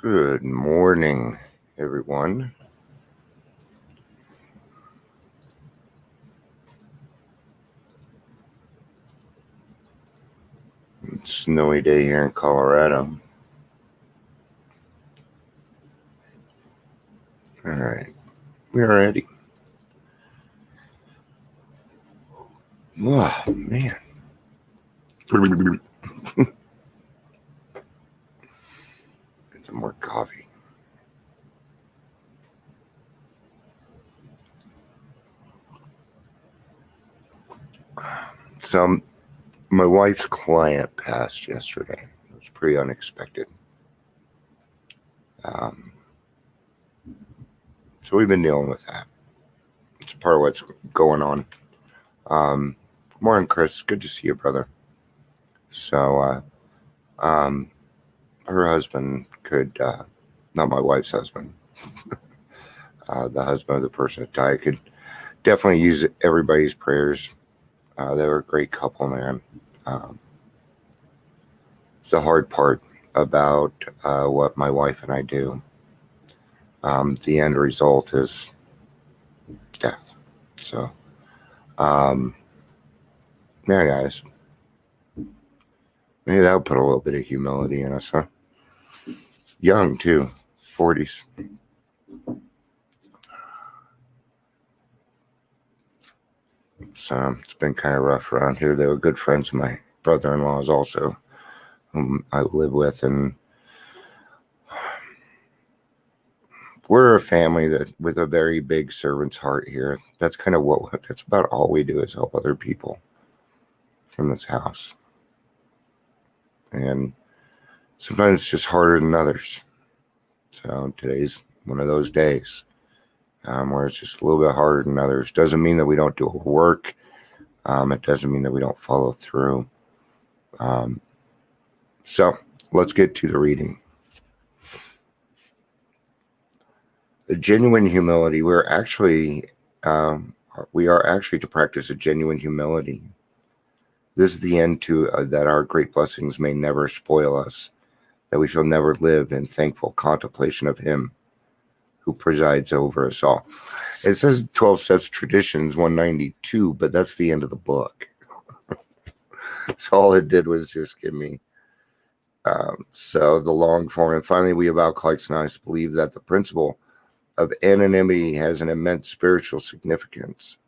Good morning, everyone. It's a snowy day here in Colorado. All right, we are ready. Oh, man. Get some more coffee. So, my wife's client passed yesterday. It was pretty unexpected. So, we've been dealing with that. It's part of what's going on. Good morning, Chris. Good to see you, brother. So, her husband could, not my wife's husband, the husband of the person that died, could definitely use everybody's prayers. They were a great couple, man. It's the hard part about what my wife and I do. The end result is death. So, yeah, guys, maybe that'll put a little bit of humility in us, huh? Young, too, 40s. So, it's been kind of rough around here. They were good friends of my brother-in-law's also, whom I live with, and we're a family that with a very big servant's heart here. That's kind of that's about all we do is help other people from this house. And sometimes it's just harder than others. So today's one of those days where it's just a little bit harder than others. Doesn't mean that we don't do our work. It doesn't mean that we don't follow through. So let's get to the reading. The genuine humility. We are actually to practice a genuine humility. This is the end to that our great blessings may never spoil us, that we shall never live in thankful contemplation of Him who presides over us all. It says 12 Steps Traditions 192, but that's the end of the book. So all it did was just give me so the long form. And finally, we of Alcoholics Anonymous believe that the principle of anonymity has an immense spiritual significance.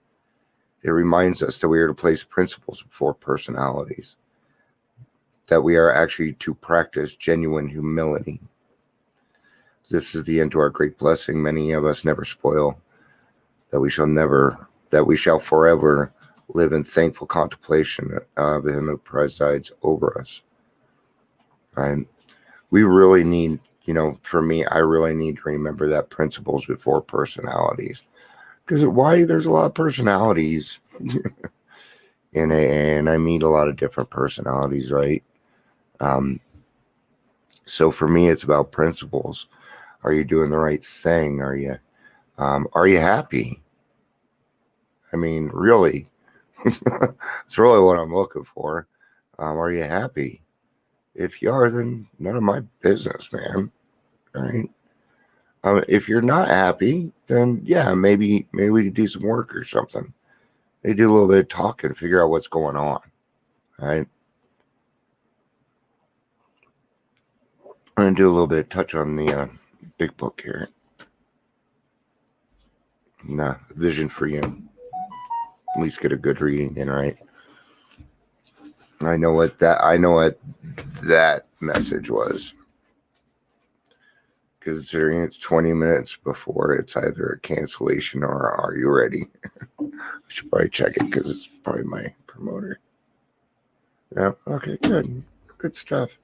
It reminds us that we are to place principles before personalities, that we are actually to practice genuine humility. This is the end to our great blessing. Many of us never spoil, that we shall forever live in thankful contemplation of Him who presides over us. And we really need, for me, I really need to remember that principles before personalities. Because there's a lot of personalities in AA, and I meet a lot of different personalities, right? So for me, it's about principles. Are you doing the right thing? Are you happy? I mean, really, it's really what I'm looking for. Are you happy? If you are, then none of my business, man. Right? If you're not happy, then yeah, maybe we could do some work or something. Maybe do a little bit of talking, figure out what's going on. Right? I'm gonna do a little bit of touch on the big book here. Vision for you. At least get a good reading in, right? I know what that message was. Considering it's 20 minutes before it's either a cancellation or are you ready? I should probably check it because it's probably my promoter. Yeah, okay, good stuff.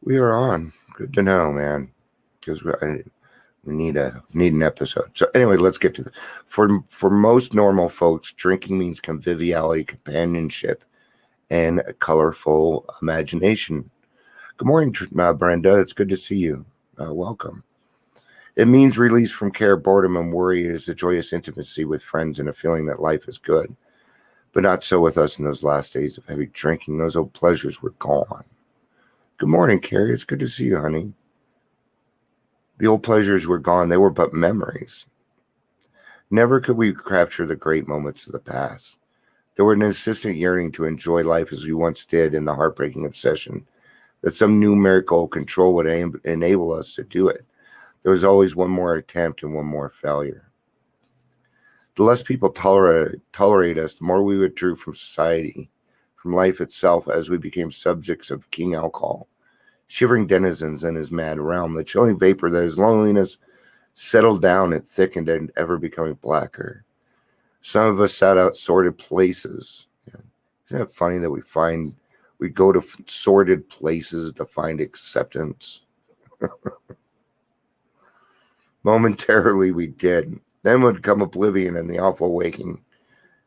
We are on. Good to know, man. Because we need an episode. So anyway, let's get to for most normal folks, drinking means conviviality, companionship, and a colorful imagination. Good morning, Brenda. It's good to see you. Welcome. It means release from care, boredom, and worry. It is a joyous intimacy with friends and a feeling that life is good. But not so with us in those last days of heavy drinking. Those old pleasures were gone. Good morning, Carrie. It's good to see you, honey. The old pleasures were gone. They were but memories. Never could we capture the great moments of the past. There were an insistent yearning to enjoy life as we once did, in the heartbreaking obsession that some numerical control would enable us to do it. There was always one more attempt and one more failure. The less people tolerate us, the more we withdrew from society, from life itself, as we became subjects of King Alcohol, shivering denizens in his mad realm, the chilling vapor that his loneliness settled down and thickened and ever becoming blacker. Some of us sought out sordid places. Isn't it funny that we go to sordid places to find acceptance? Momentarily we did. Then would come oblivion and the awful waking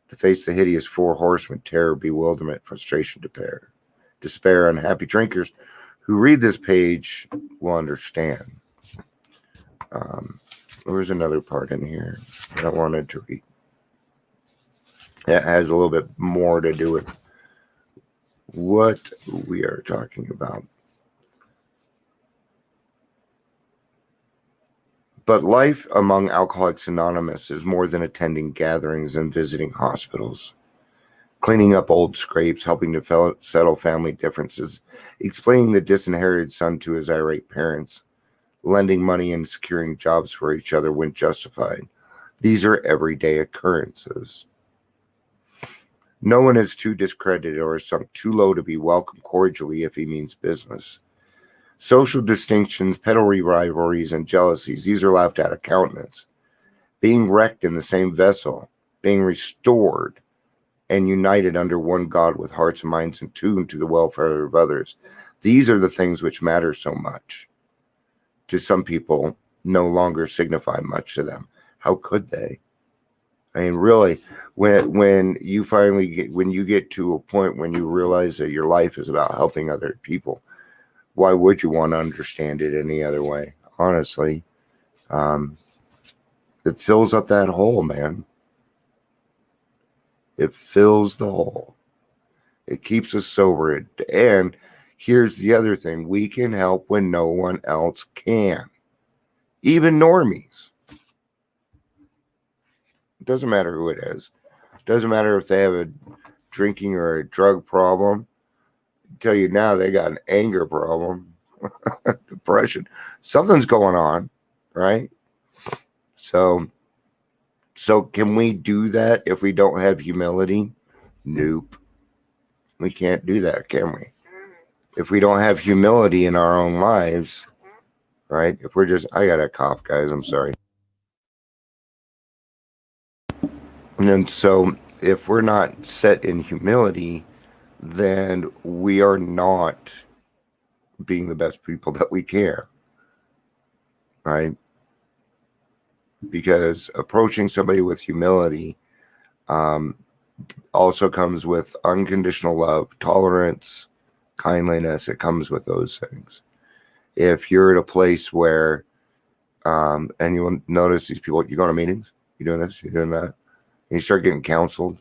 to face the hideous four horsemen: terror, bewilderment, frustration, despair. Unhappy drinkers who read this page will understand. There was another part in here that I wanted to read. It has a little bit more to do with what we are talking about. But life among Alcoholics Anonymous is more than attending gatherings and visiting hospitals, cleaning up old scrapes, helping to settle family differences, explaining the disinherited son to his irate parents, lending money and securing jobs for each other when justified. These are everyday occurrences. No one is too discredited or sunk too low to be welcomed cordially if he means business. Social distinctions, petty rivalries, and jealousies, these are laughed at of countenance. Being wrecked in the same vessel, being restored and united under one God with hearts and minds in tune to the welfare of others. These are the things which matter so much. To some people, no longer signify much to them. How could they? I mean, really, when you get to a point when you realize that your life is about helping other people, why would you want to understand it any other way? Honestly, it fills up that hole, man. It fills the hole. It keeps us sober. And here's the other thing: we can help when no one else can, even normies. It doesn't matter who it is. It doesn't matter if they have a drinking or a drug problem. I tell you now, they got an anger problem, depression. Something's going on, right? So can we do that if we don't have humility? Nope. We can't do that, can we? If we don't have humility in our own lives, right? If we're just, I got a cough, guys. I'm sorry. And so if we're not set in humility, then we are not being the best people that we can, right? Because approaching somebody with humility also comes with unconditional love, tolerance, kindliness. It comes with those things. If you're at a place where, and you will notice these people, you go to meetings, you're doing this, you're doing that, and you start getting counseled.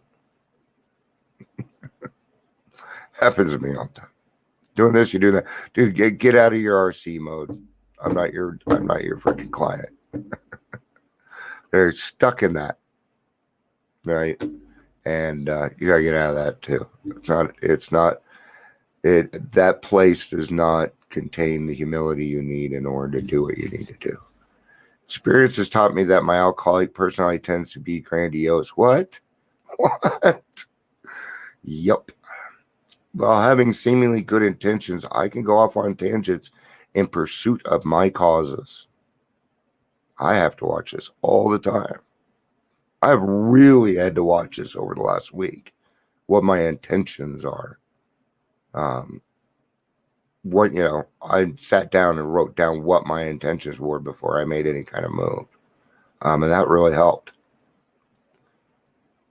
Happens to me all the time. Doing this, you do that. Dude, get out of your RC mode. I'm not your freaking client. They're stuck in that, right? And you gotta get out of that too. That place does not contain the humility you need in order to do what you need to do. Experience has taught me that my alcoholic personality tends to be grandiose. What? Yup. While having seemingly good intentions, I can go off on tangents in pursuit of my causes. I have to watch this all the time. I've really had to watch this over the last week, what my intentions are. I sat down and wrote down what my intentions were before I made any kind of move. And that really helped.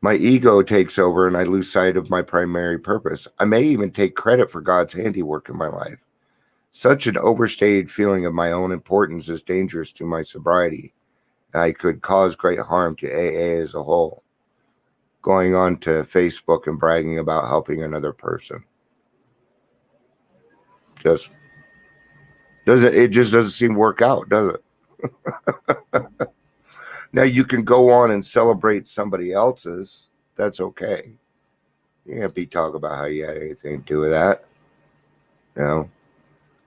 My ego takes over and I lose sight of my primary purpose. I may even take credit for God's handiwork in my life. Such an overstated feeling of my own importance is dangerous to my sobriety. I could cause great harm to AA as a whole. Going on to Facebook and bragging about helping another person. It just doesn't seem to work out, does it? Now you can go on and celebrate somebody else's. That's okay. You can't be talking about how you had anything to do with that. No.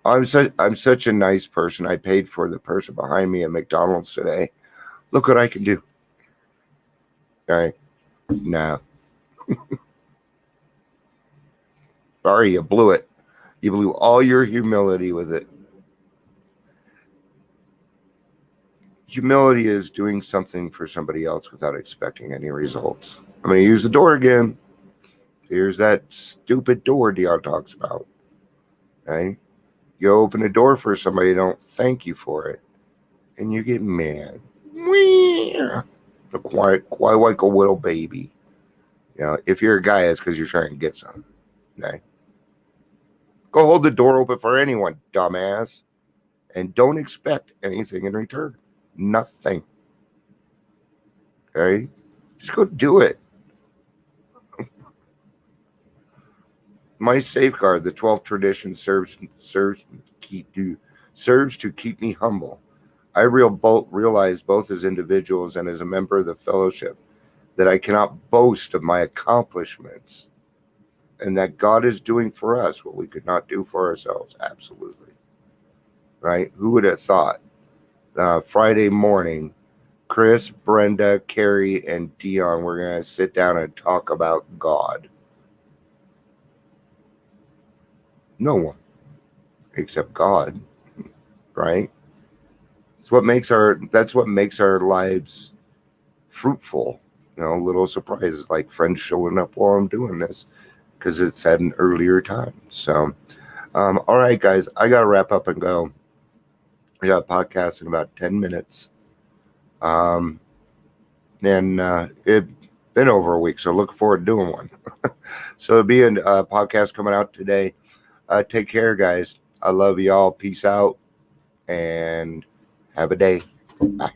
I'm such a nice person. I paid for the person behind me at McDonald's today. Look what I can do. Okay. No. Sorry, you blew it. You blew all your humility with it. Humility is doing something for somebody else without expecting any results. I'm going to use the door again. Here's that stupid door Dion talks about. Okay? You open a door for somebody, don't thank you for it, and you get mad. The quiet like a little baby. You know, if you're a guy, it's because you're trying to get some. Okay? Go hold the door open for anyone, dumbass. And don't expect anything in return. Nothing. Okay? Just go do it. My safeguard, the 12th tradition, serves to keep me humble. I realize both as individuals and as a member of the fellowship that I cannot boast of my accomplishments, and that God is doing for us what we could not do for ourselves. Absolutely. Right? Who would have thought? Friday morning, Chris, Brenda, Carrie, and Dion were going to sit down and talk about God. No one except God, right? That's what makes our lives fruitful. You know, little surprises like friends showing up while I'm doing this because it's at an earlier time. So, all right, guys, I got to wrap up and go. I got a podcast in about 10 minutes. And it's been over a week, so looking forward to doing one. So there'll be a podcast coming out today. Take care, guys. I love y'all. Peace out and have a day. Bye.